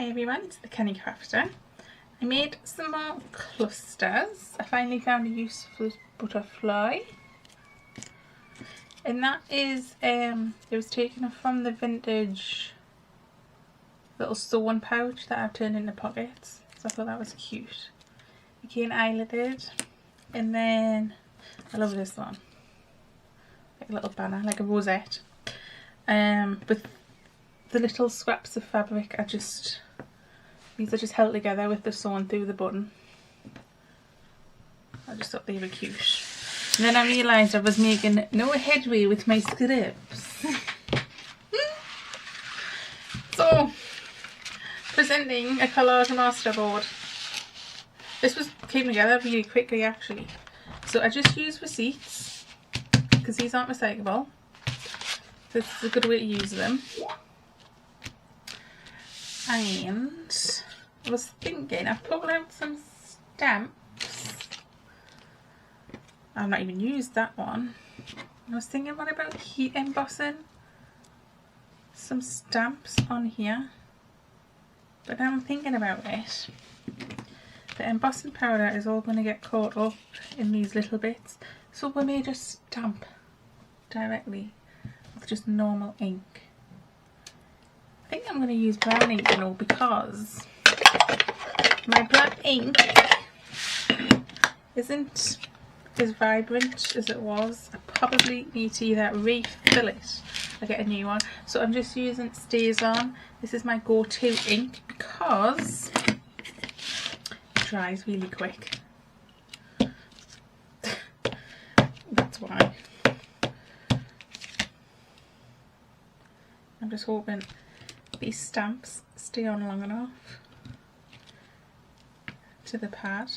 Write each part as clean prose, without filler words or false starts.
Hi everyone, it's the Kenny Crafter. I made some more clusters. I finally found a useful butterfly. And that is, it was taken from the vintage little sewing pouch that I've turned into pockets. So I thought that was cute. Again, eyelided. And then, I love this one. Like a little banner, like a rosette. With the little scraps of fabric, these are just held together with the sewn through the button. I just thought they were cute. And then I realised I was making no headway with my scripts. So, presenting a collage masterboard. This came together really quickly actually. So I just used receipts, because these aren't recyclable. This is a good way to use them. And I was thinking, I've pulled out some stamps. I've not even used that one. I was thinking, what about heat embossing some stamps on here? But now I'm thinking about it. The embossing powder is all going to get caught up in these little bits. So we may just stamp directly with just normal ink. I think I'm going to use brown ink, you know, because my black ink isn't as vibrant as it was. I probably need to either refill it or get a new one. So I'm just using Stays On. This is my go-to ink because it dries really quick. That's why. I'm just hoping these stamps stay on long enough to the pad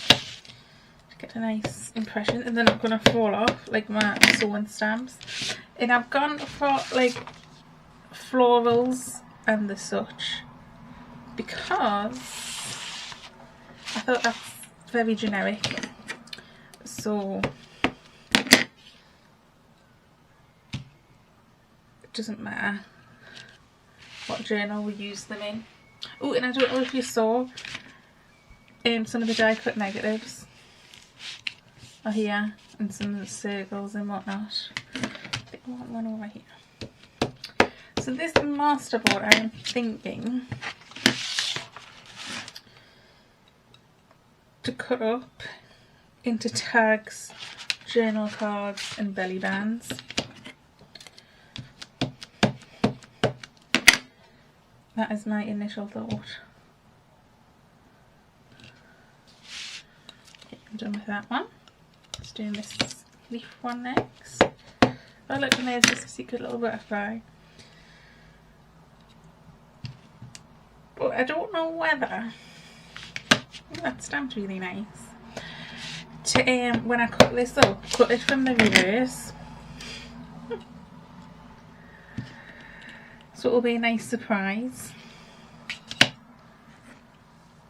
to get a nice impression, and they're not going to fall off like my sewing stamps. And I've gone for like florals and the such because I thought that's very generic. So it doesn't matter what journal we use them in. Oh, and I don't know if you saw some of the die cut negatives are here, and some of the circles and whatnot. I think I want one over here. So this masterboard, I am thinking to cut up into tags, journal cards and belly bands. That is my initial thought. Okay, I'm done with that one. Let's do this leaf one next. Oh look, and there's this secret little butterfly. But I don't know whether, that stamped really nice. To when I cut this up, cut it from the reverse. So it'll be a nice surprise.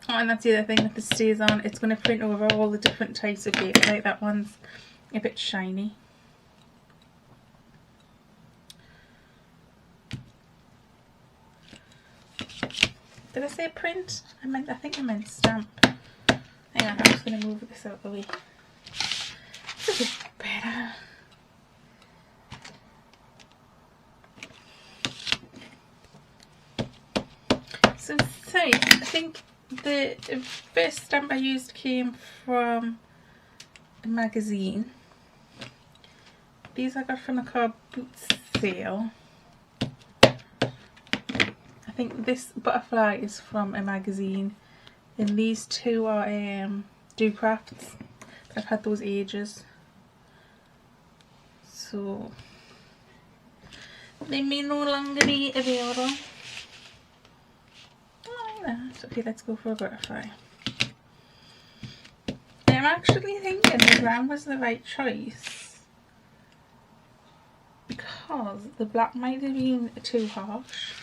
Oh, and that's the other thing that this Stays On. It's going to print over all the different types of paper. Like that one's a bit shiny. Did I say print? I think I meant stamp. Hang on, I'm just going to move this out of the way. This is better. So sorry, I think the first stamp I used came from a magazine. These I got from a car boot sale. I think this butterfly is from a magazine, and these two are Do Crafts. I've had those ages, so they may no longer be available. Okay, let's go for a butterfly. I'm actually thinking the brown was the right choice because the black might have been too harsh.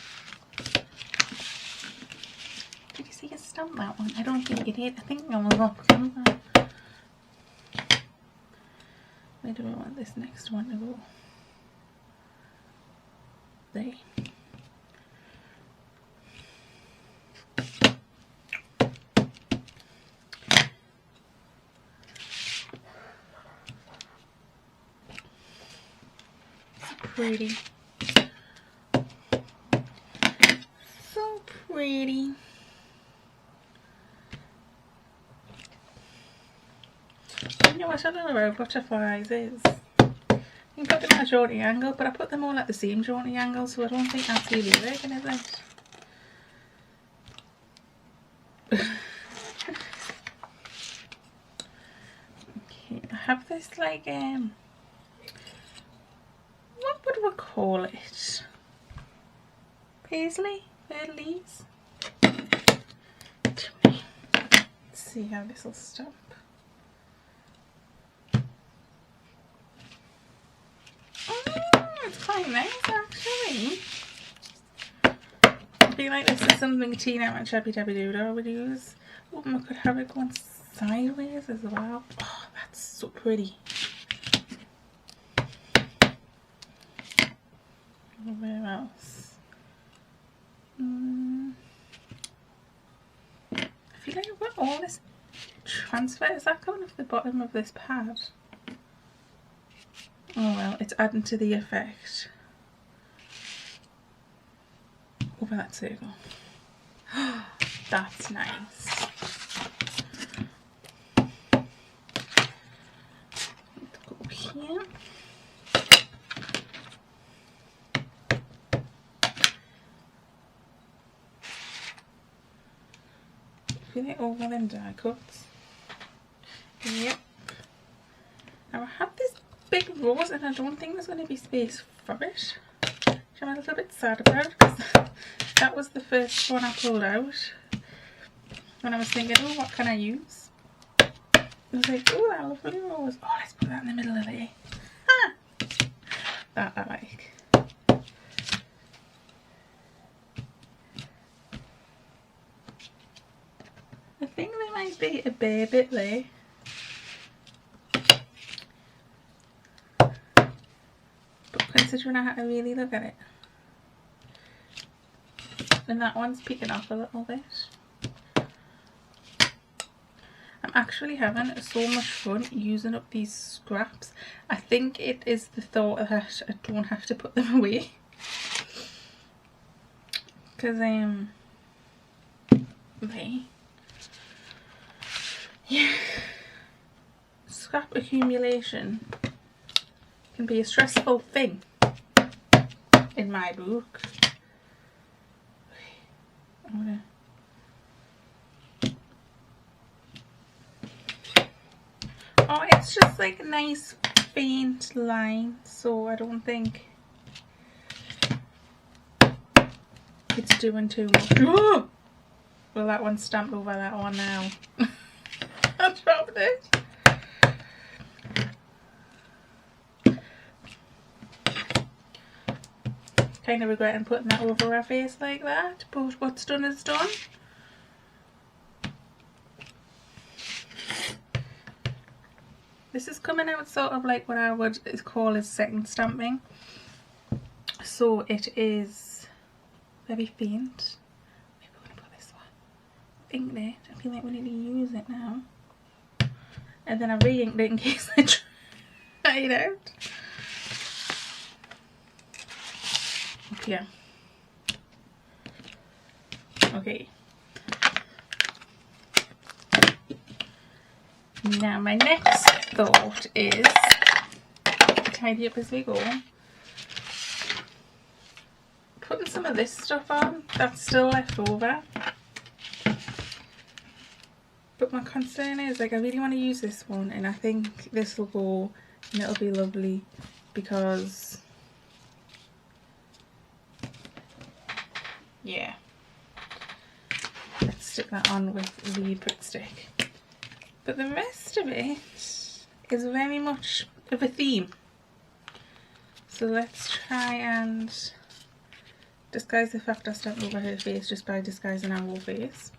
Did you see it stamp that one? I don't think it did. I think I was up camera. Where do we want this next one to go? There. pretty. So pretty. You know what I don't know about butterflies is you can put them at a jaunty angle, but I put them all at the same jaunty angle, so I don't think that's really working, is it? Okay, I have this like what would we call it? Paisley? Leaves? Let's see how this will stamp. It's quite nice actually. I feel like this is something Tina at Chubby Chubby Doodle would use. Oh, I could have it going sideways as well. Oh, that's so pretty. Where else? I feel like I've got all this transfer. Is that coming off the bottom of this pad? Oh well, it's adding to the effect. Over that circle. That's nice. Let's go here. I feel like all them die cuts. Yep. Now I have this big rose and I don't think there's going to be space for it, which I'm a little bit sad about because that was the first one I pulled out when I was thinking, oh, what can I use? I was like, oh, that lovely rose. Oh, let's put that in the middle of it. Ah! That I like. I think there might be a bare bit there. But considering I had to really look at it. And that one's peeking off a little bit. I'm actually having so much fun using up these scraps. I think it is the thought that I don't have to put them away. Because yeah, scrap accumulation can be a stressful thing in my book. Oh, it's just like a nice faint line, so I don't think it's doing too much. Oh! Well, that one's stamped over that one now. I dropped it. Kind of regretting putting that over her face like that, but what's done is done. This is coming out sort of like what I would call as second stamping. So it is very faint. Maybe we're going to put this one. Inked it. I feel like we need to use it now. And then I re-inked it in case I try it out. Yeah. Okay. Now my next thought is tidy up as we go. Putting some of this stuff on that's still left over. But my concern is, like, I really want to use this one, and I think this will go and it'll be lovely because yeah. Let's stick that on with the Brit stick. But the rest of it is very much of a theme. So let's try and disguise the fact I stamped over her face just by disguising our whole face.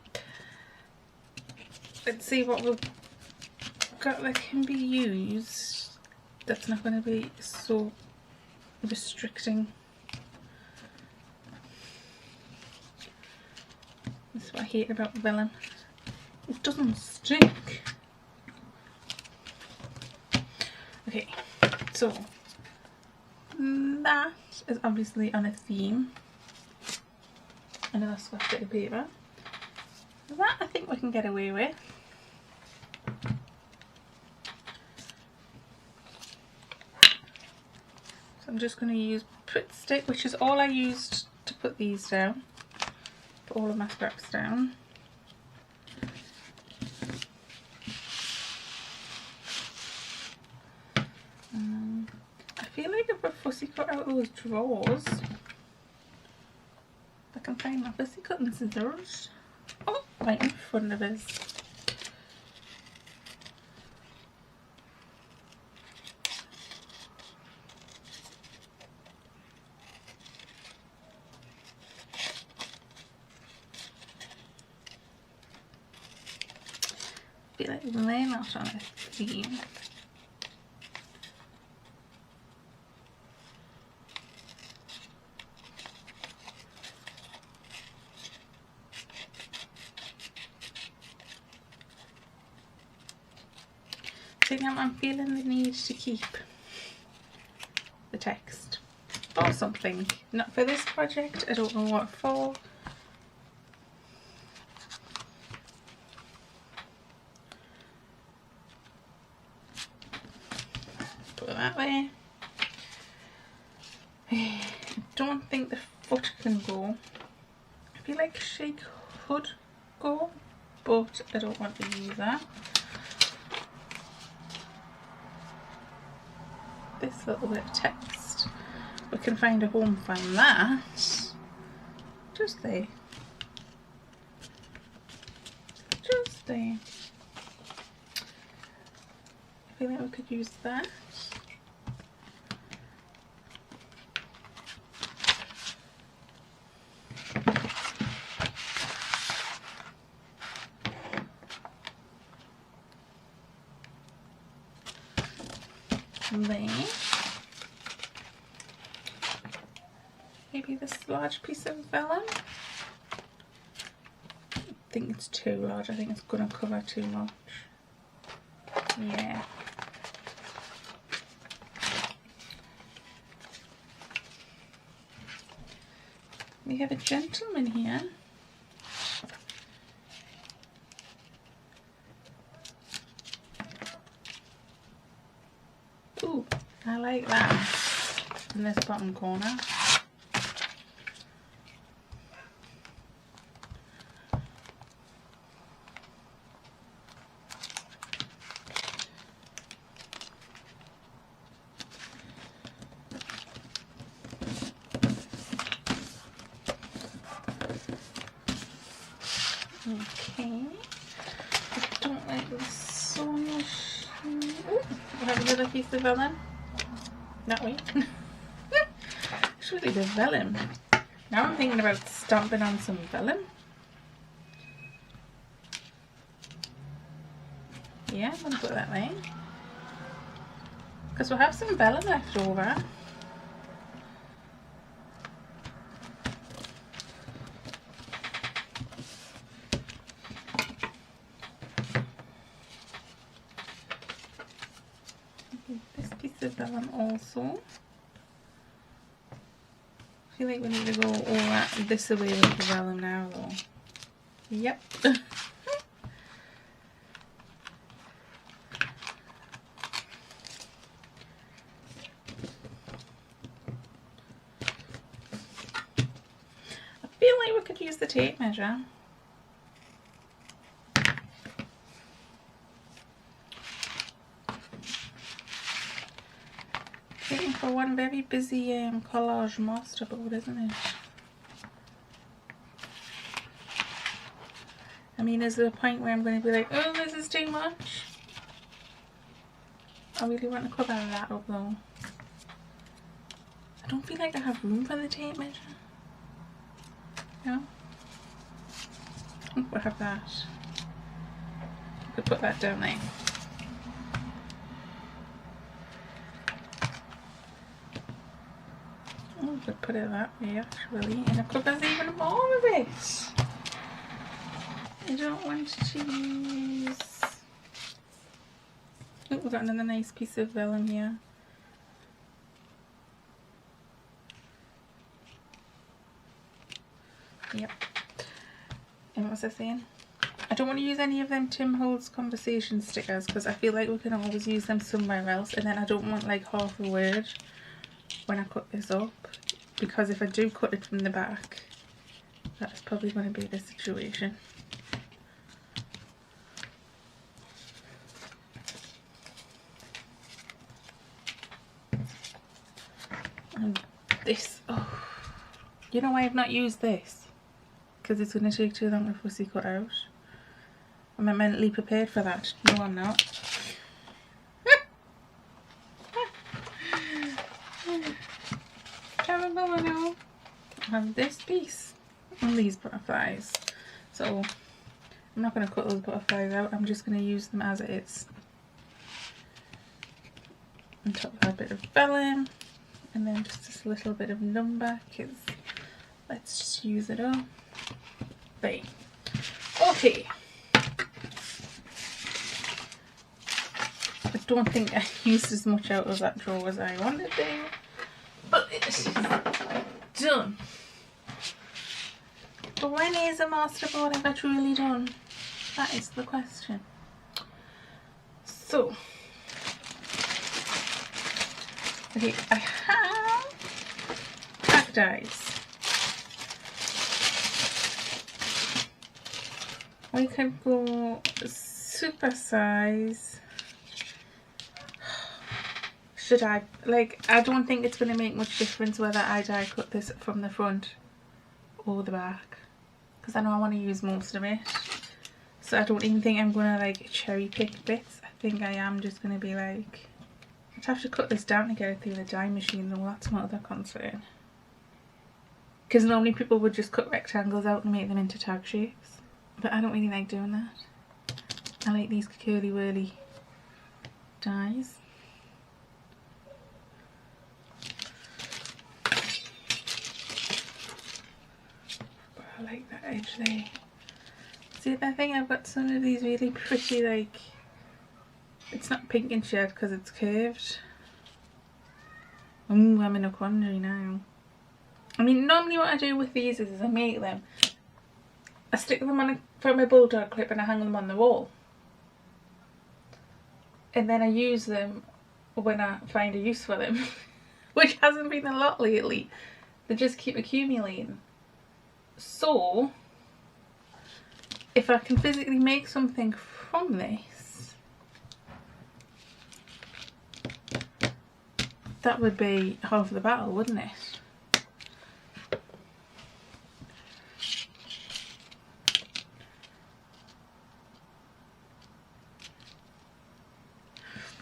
Let's see what we've got that can be used that's not going to be so restricting. That's what I hate about vellum. It doesn't stick. Okay, so that is obviously on a theme. Another scratch bit of paper. That I think we can get away with. So I'm just going to use Put Stick, which is all I used to put these down. Put all of my scraps down. I feel like if I fussy cut out those drawers, I can find my fussy cutting scissors. Oh, right in front of us. I feel like they're not on a theme. I'm feeling the need to keep the text or something. Not for this project, I don't know what for. Put it that way. I don't think the foot can go. I feel like she could go, but I don't want to use that. This little bit of text, we can find a home for that. Just there. Just there. I feel like we could use that. There. Maybe this large piece of vellum. I think it's too large. I think it's going to cover too much. Yeah. We have a gentleman here. Ooh, I like that in this bottom corner. Okay, I don't like the sewing machine. Ooh, we have another piece of vellum. That way. It's really the vellum. Now I'm thinking about stamping on some vellum. Yeah, I'm going to put that way. Because we'll have some vellum left over. This piece of vellum also. I feel like we need to go all that this away with the vellum now though. Yep. I feel like we could use the tape measure. For one very busy collage masterboard, isn't it? I mean, is there a point where I'm going to be like, oh, this is too much? I really want to cover that up though. I don't feel like I have room for the tape measure. No? Oh, we'll have that. I could put that down there. Oh, could put it that way actually, and it covers even more of it. I don't want to use... Oh, we've got another nice piece of vellum here. Yep. And what was I saying? I don't want to use any of them Tim Holtz conversation stickers because I feel like we can always use them somewhere else, and then I don't want like half a word when I cut this up, because if I do cut it from the back, that is probably going to be the situation. And this, oh, you know why I've not used this? Because it's going to take too long to fussy cut out. Am I mentally prepared for that? No, I'm not. Terrible, I know. I have this piece and these butterflies. So I'm not going to cut those butterflies out. I'm just going to use them as it is. And top that a bit of vellum. And then just a little bit of number, because let's just use it all. There. Okay. I don't think I used as much out of that drawer as I wanted to, but it's done. But when is a masterboard ever truly done? That is the question. So, okay, I have pack dies. We can go super size. Should I? Like, I don't think it's going to make much difference whether I die cut this from the front or the back, because I know I want to use most of it. So I don't even think I'm going to like cherry pick bits. I think I am just going to be like, I'd have to cut this down to get it through the die machine though, that's not the concern. Because normally people would just cut rectangles out and make them into tag shapes. But I don't really like doing that. I like these curly whirly dies. But I like that edge there. See, I think I've got some of these really pretty, like, it's not pink and shade because it's curved. Ooh, I'm in a quandary now. I mean, normally what I do with these is I make them, I stick them on from a bulldog clip and I hang them on the wall. And then I use them when I find a use for them, which hasn't been a lot lately. They just keep accumulating. So, if I can physically make something from this, that would be half the battle, wouldn't it?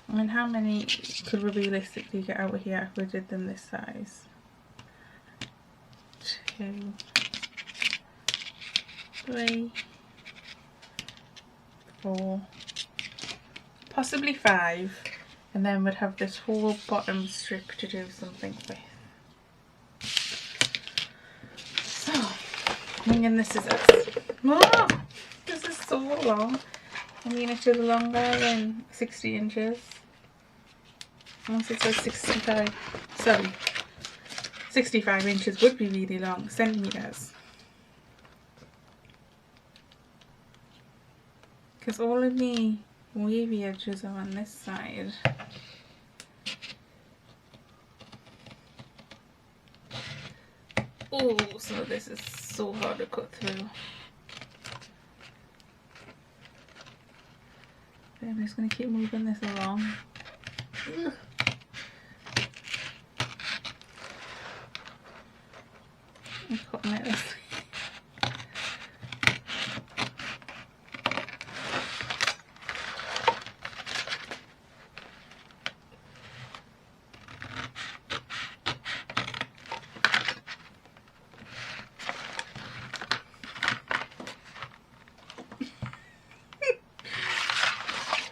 I mean, how many could we realistically get out of here if we did them this size? 2, 3, 4, possibly 5, and then we'd have this whole bottom strip to do something with. So, bring in the scissors. Oh, this is so long. I mean, it is longer than 60 inches. Unless it says 65. Sorry. 65 inches would be really long. Centimetres. Because all of the wavy edges are on this side. Oh, so this is so hard to cut through. I'm just going to keep moving this along. Ugh. I'm cutting like this.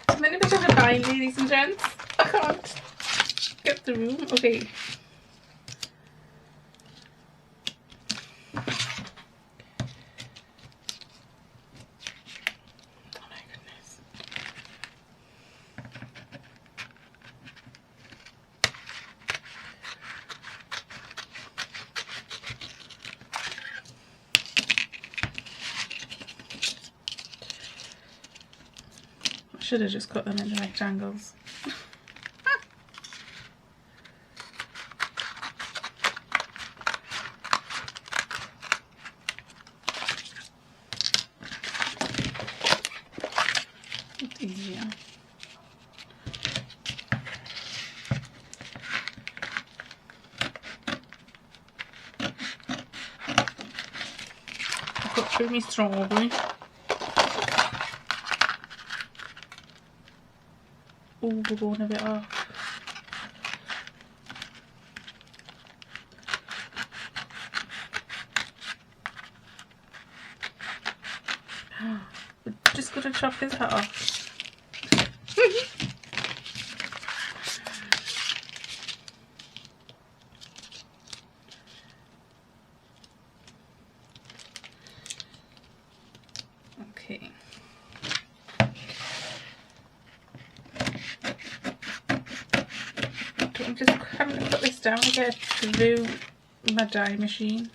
I'm in a bit of a bind, ladies and gents. I can't get the room. Okay. should have just cut them into rectangles. It's easier. I cut through my strawberry. Oh, we're going a bit off. We're just going to chop his head off. Okay. I'm just having to put this down to get through my die machine.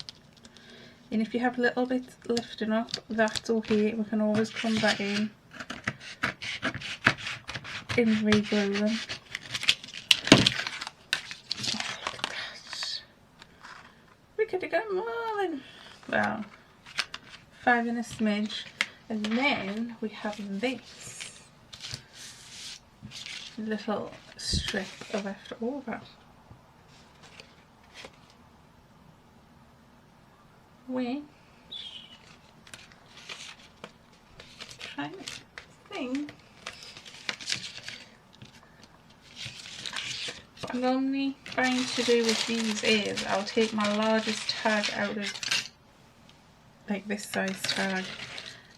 And if you have little bits lifting up, that's okay. We can always come back in and reglue them. Oh, look at that. We could have got more than, well, 5 and a smidge. And then we have this little strip of left over. Which, trying to think, what I'm only trying to do with these is I'll take my largest tag out of like this size tag,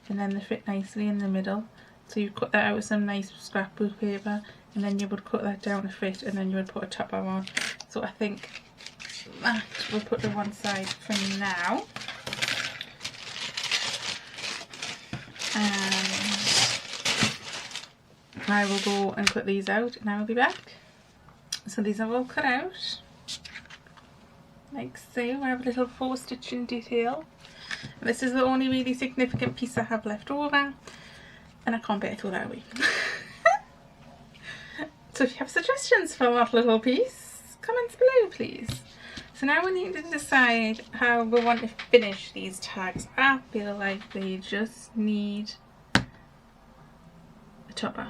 and then they fit nicely in the middle. So you cut that out with some nice scrapbook paper, and then you would cut that down to fit, and then you would put a topper on. So I think that we'll put to one side for now. And I will go and cut these out, and I will be back. So these are all cut out, like so. I have a little 4-stitching detail. And this is the only really significant piece I have left over, and I can't bear to throw that away. So if you have suggestions for that little piece, comments below please. So now we need to decide how we want to finish these tags. I feel like they just need a topper,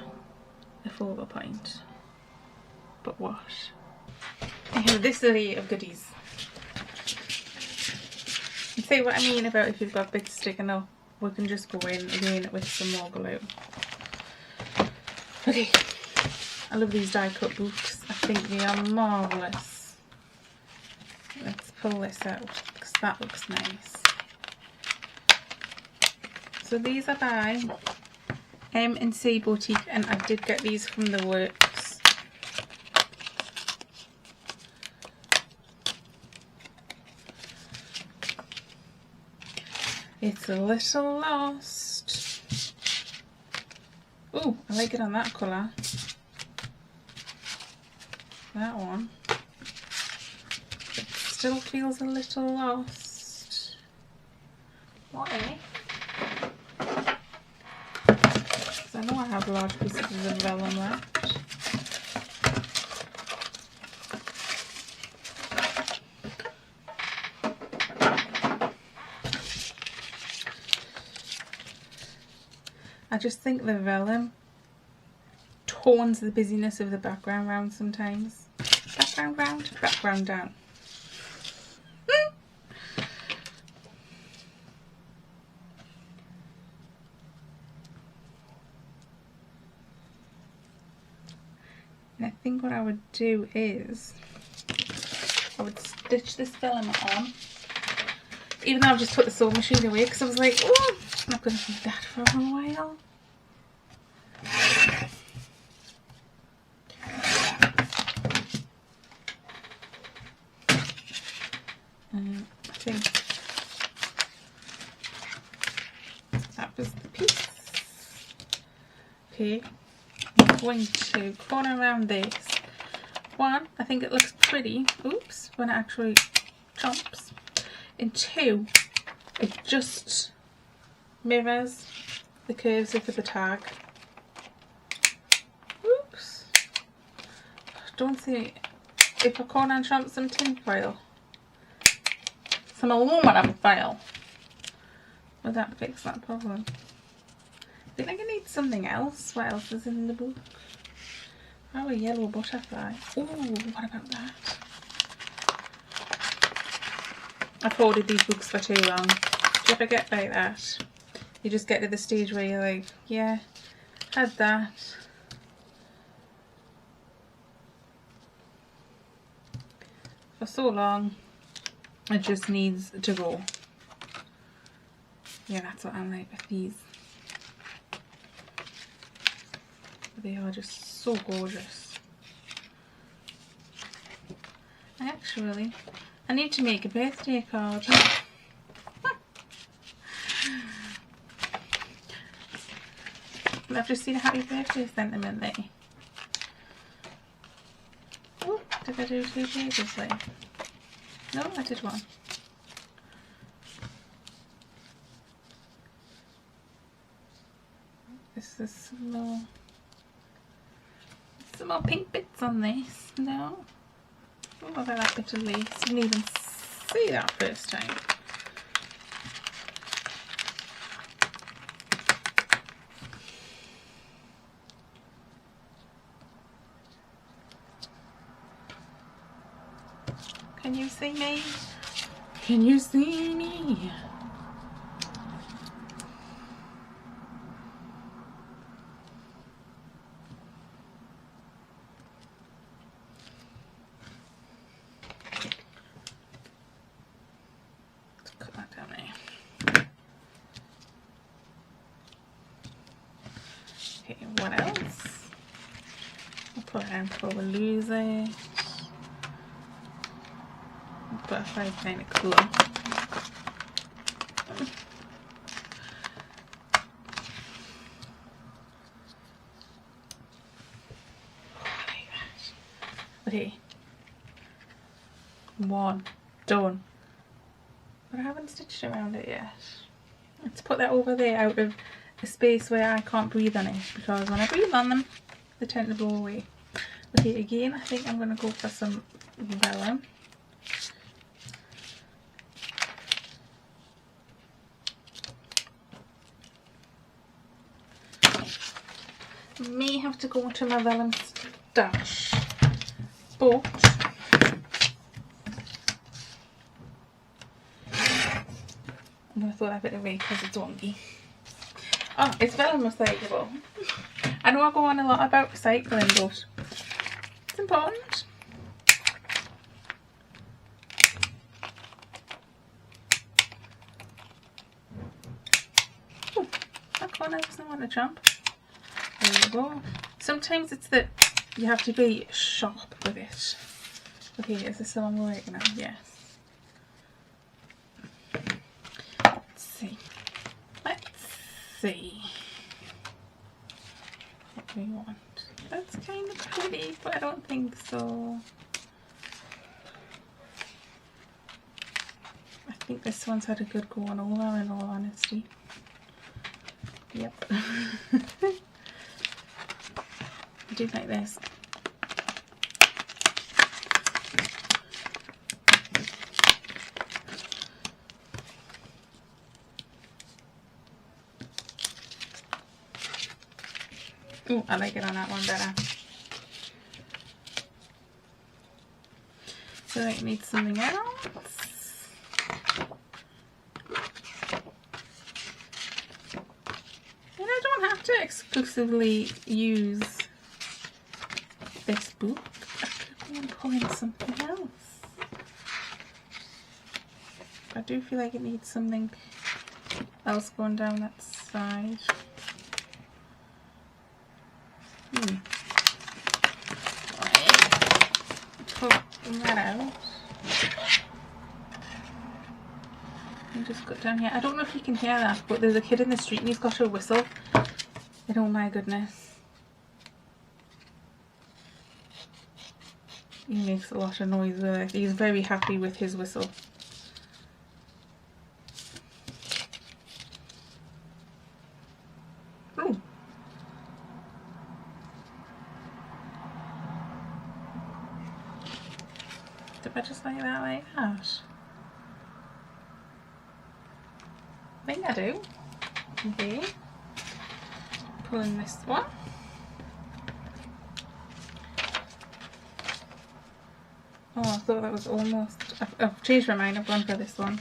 a focal point. But what? I have this array of goodies. You see what I mean about if you've got bits sticking up, we can just go in again with some more glue. Okay, I love these die cut books. I think they are marvellous. Let's pull this out because that looks nice. So these are by M&C Boutique, and I did get these from the works. It's a little lost. Oh, I like it on that colour. That one. It still feels a little lost. What, eh? Because I know I have large pieces of vellum left. I just think the vellum tones the busyness of the background round sometimes. Background round, background down. And I think what I would do is I would stitch this vellum on, even though I've just put the sewing machine away, because I was like, oh, I'm not going to need that for a while. I think that was the piece. Okay, I'm going to corner around this. One, I think it looks pretty, oops, when it actually jumps. And two, it just mirrors the curves of the tag. don't see if I can't unstamp some tin foil. Some aluminum foil. Would that fix that problem? I think I need something else. What else is in the book? Oh, a yellow butterfly. Oh, what about that? I've hoarded these books for too long. Do you ever get like that? You just get to the stage where you're like, yeah, had that. For so long, it just needs to go. Yeah, that's what I'm like with these. They are just so gorgeous. Actually, I need to make a birthday card. I've just seen a happy birthday sentiment there. Oh, did I do 2 pages there? No, I did one. This is some more pink bits on this. No. Oh, I like that bit of lace. Didn't even see that first time. Can you see me? Can you see me? Let's cut that down there. Okay, what else? I'll put it in before we lose it. Butterfly kind of cool. Okay, one done, but I haven't stitched around it yet. Let's put that over there out of a space where I can't breathe on it, because when I breathe on them they tend to blow away. Okay, again I think I'm going to go for some vellum. May have to go to my vellum stash, but I'm going to throw that bit away because it's wonky. Oh, it's vellum recyclable. I know I go on a lot about recycling, but it's important. Oh, that corner doesn't want to jump. There we go. Sometimes it's that you have to be sharp with it. Okay, is this the one we're working on? Yes. Let's see. Let's see what we want. That's kind of pretty, but I don't think so. I think this one's had a good go on over, in all honesty. Yep. I do like this. Oh, I like it on that one better. So it needs something else. And I don't have to exclusively use this book. I could go and pull in something else. I do feel like it needs something else going down that side. Right. Pull that out. And just cut down here. I don't know if you can hear that, but there's a kid in the street and he's got a whistle. And oh my goodness. He makes a lot of noise with it. He's very happy with his whistle. Ooh. I just like that. I think I do. Okay. Pulling this one. Oh, I thought that was almost... I've changed my mind. I've gone for this one.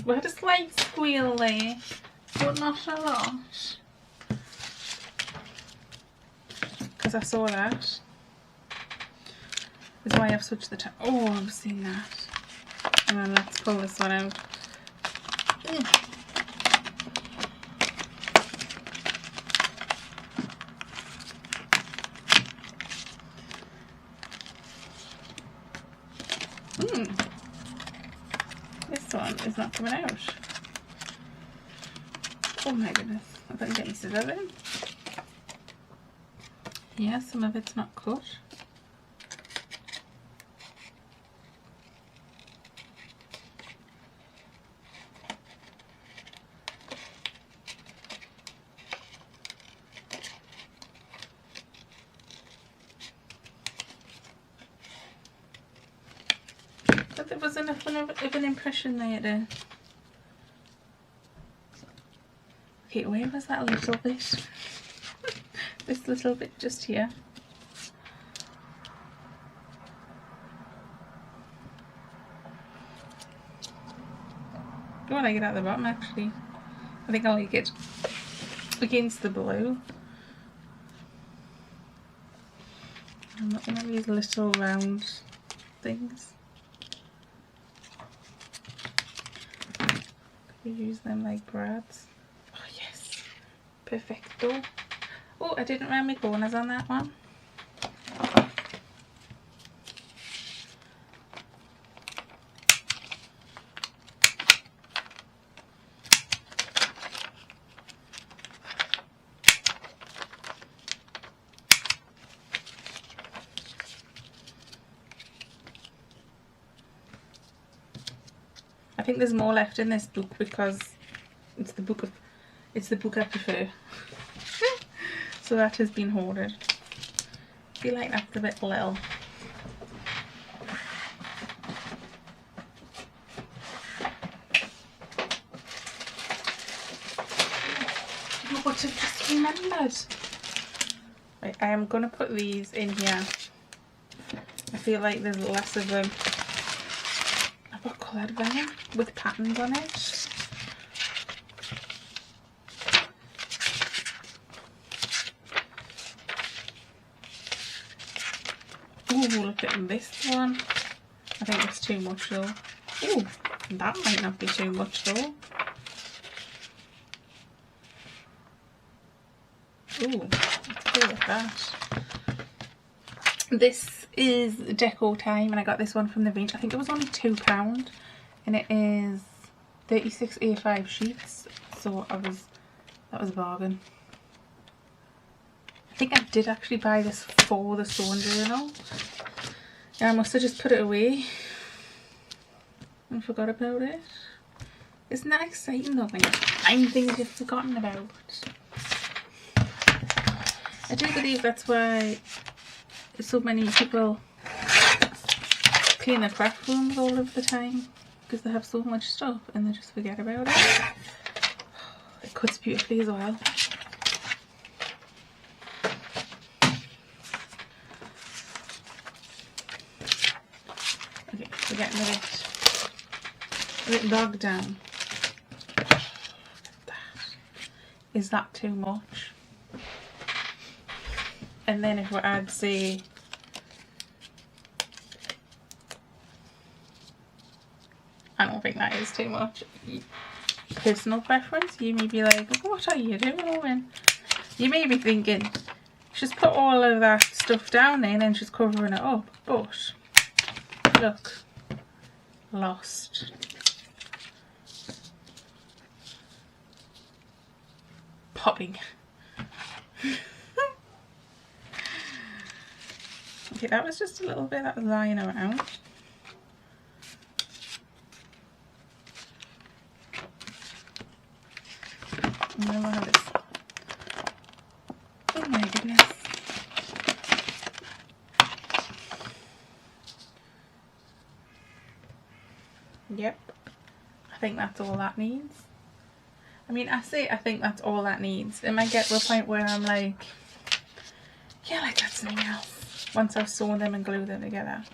We had a slight squeal there, but not a lot. Because I saw that. That's why I've switched the time. Oh, I've seen that. And then let's pull this one out. This one is not coming out. Oh my goodness. I better get my scissors in. Yeah, some of it's not cut. But there was enough of an impression there to... Okay, where was that little bit? This little bit just here. Oh, I like it at the bottom actually. I think I like it against the blue. I'm looking at these little round things. We use them like brads. Oh yes, perfecto. Oh, I didn't round my corners on that one. I think there's more left in this book because it's the book I prefer. So that has been hoarded. I feel like that's a bit little. Oh, what I've just remembered. Right, I am going to put these in here. I feel like there's less of them. I've got coloured venom with patterns on it. Ooh, look at this one. I think it's too much though. Ooh, that might not be too much though. Ooh, let's go with that. This is Deco Time and I got this one from the range. I think it was only £2 and it is 36 A5 sheets, so that was a bargain. I think I did actually buy this for the Stone Journal. Yeah, I must have just put it away and forgot about it. Isn't that exciting though when you find things you've forgotten about? I do believe that's why so many people clean their craft rooms all of the time, because they have so much stuff and they just forget about it. It cuts beautifully as well. Okay, we're getting a bit bogged down. Is that too much? And then if we add, say, I don't think that is too much. Personal preference, you may be like, what are you doing, Owen? You may be thinking, just put all of that stuff down there and then just covering it up. But, look, lost. popping. Okay, that was just a little bit that was lying around. And then we'll have this. Oh my goodness. Yep. I think that's all that needs. I mean, I think that's all that needs. It might get to a point where I'm like, yeah, like that's something else. Once I've sewn them and glued them together.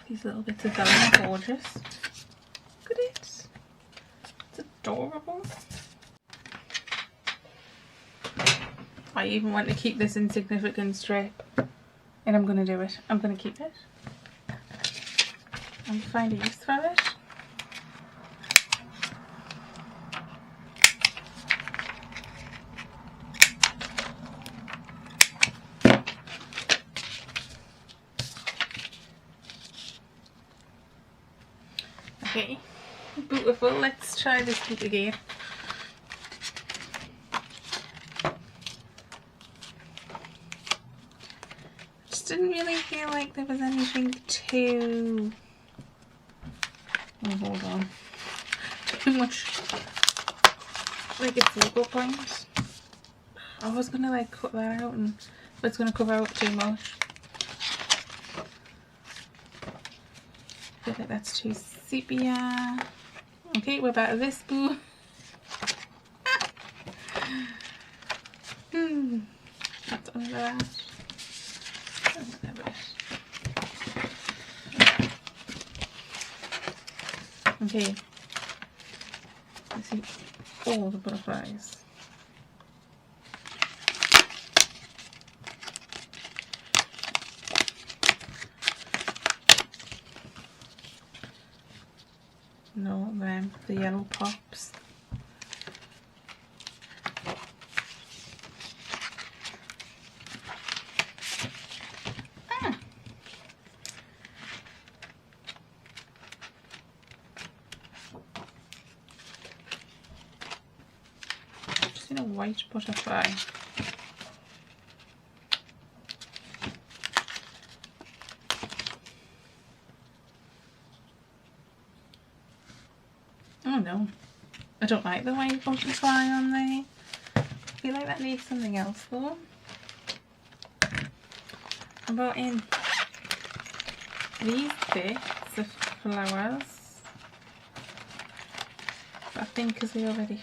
These little bits of vellum are gorgeous. Look at it. It's adorable. I even want to keep this insignificant strip, and I'm going to do it. I'm going to keep it. I'm going to find a use for it. Okay, beautiful. Let's try this boot again. Just didn't really feel like there was anything too... Oh, hold on. Too much like a focal point. I was gonna like cut that out, and but it's gonna cover up too much. I feel like that's too sepia. Okay, we're back to this boo. That's under that. Okay. Let's see all the butterflies. No, them, the yellow pops. Just seen a white butterfly. Oh no, I don't like the white butterfly on there. I feel like that needs something else though. I brought in these bits of flowers. I think because we already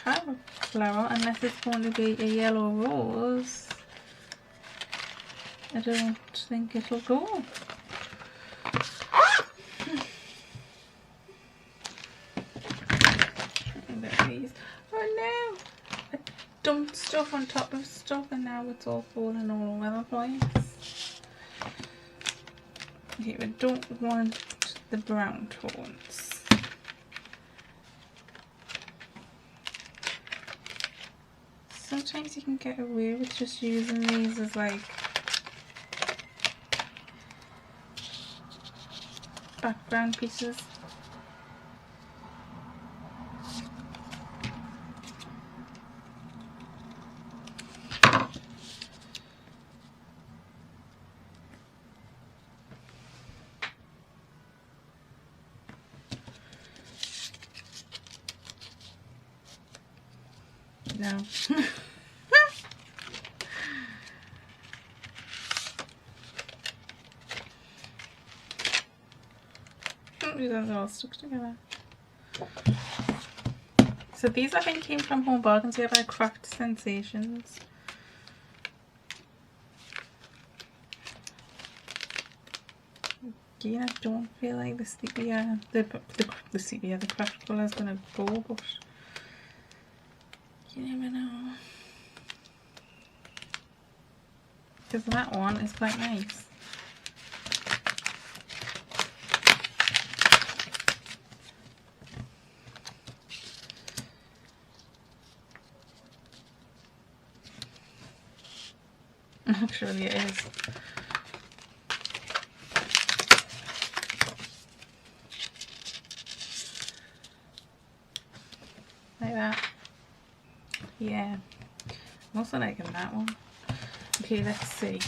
have a flower, unless it's going to be a yellow rose, I don't think it'll go. Oh no! I dumped stuff on top of stuff and now it's all falling all over the place. Okay, we don't want the brown tones. Sometimes you can get away with just using these as like background pieces. No. These are all stuck together. So these I think came from Home Bargains here by Craft Sensations. Again, I don't feel like the sepia, the craft colour is gonna go, but you never know. Because that one is quite nice. Actually it is. Like that. Yeah. I'm also liking that one. Okay, let's see.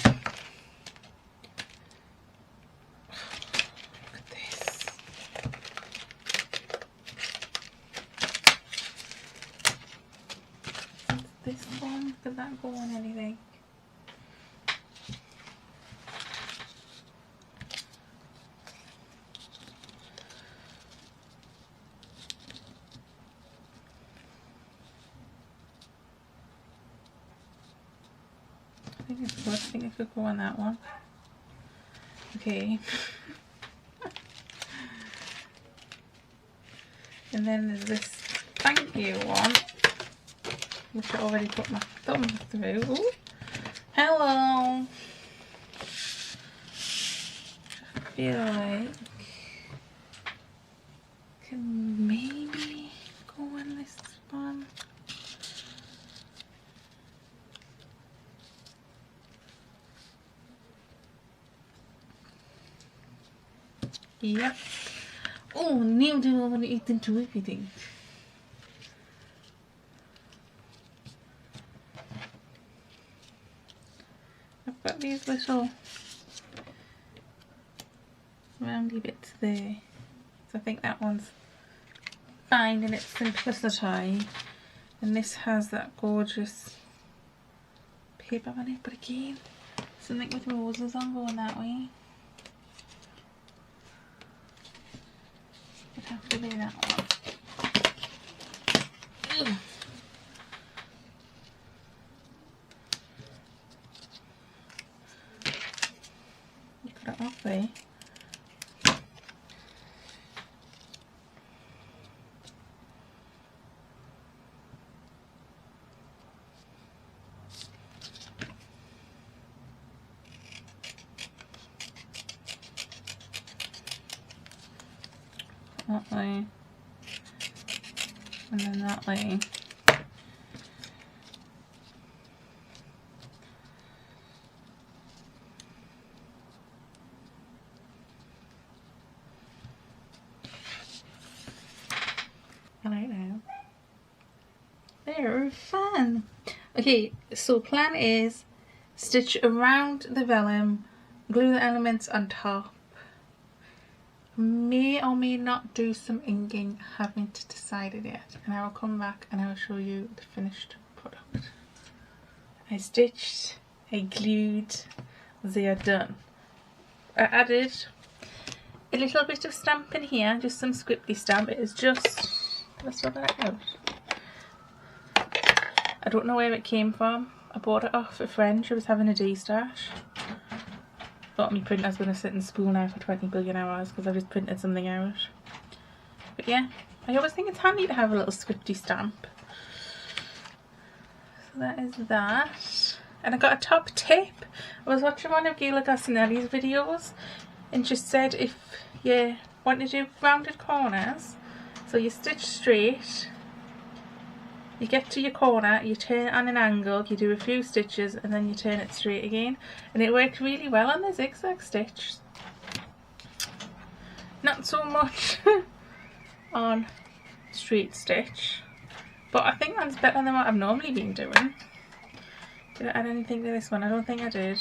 Look at this. This one, did that go on anything? I think it's good. I think it could go on that one. Okay. And then there's this thank you one, which I already put my thumb through. Ooh. Hello. I feel like can maybe go on this one. Yep. Oh, now do I want to eat into everything. I've got these little roundy bits there. So I think that one's fine in its simplicity. And this has that gorgeous paper on it, but again, something with roses on going that way. Would have to be that one. Ugh. You got it off there. That way, and then that way. I don't know. They're fun. Okay, so plan is stitch around the vellum, glue the elements on top. May or may not do some inking, haven't decided yet, and I will come back and I will show you the finished product. I stitched, I glued, they are done. I added a little bit of stamp in here, just some scribbly stamp. It is just, let's sort that out. I don't know where it came from. I bought it off a friend, she was having a D-stash. Thought my printer's going to sit and spool now for 20 billion hours because I've just printed something out. But yeah, I always think it's handy to have a little scripty stamp. So that is that. And I got a top tip. I was watching one of Gila Gossinelli's videos and she said if you want to do rounded corners, so you stitch straight, you get to your corner, you turn it on an angle, you do a few stitches and then you turn it straight again, and it worked really well on the zigzag stitch. Not so much on straight stitch, but I think that's better than what I've normally been doing. Did I add anything to this one? I don't think I did.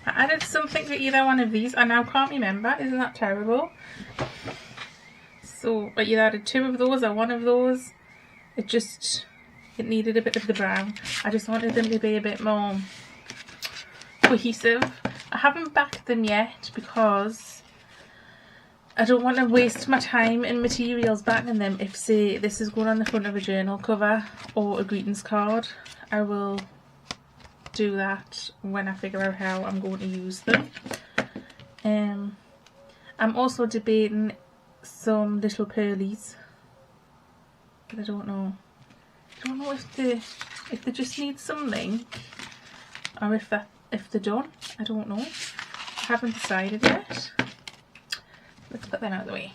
I added something to either one of these, I now can't remember, isn't that terrible? So I either added two of those or one of those. It needed a bit of the brown. I just wanted them to be a bit more cohesive. I haven't backed them yet because I don't want to waste my time and materials backing them if, say, this is going on the front of a journal cover or a greetings card. I will do that when I figure out how I'm going to use them. I'm also debating some little pearlies, but I don't know if they just need something or if they're done. I don't know. I haven't decided yet. Let's put them out of the way.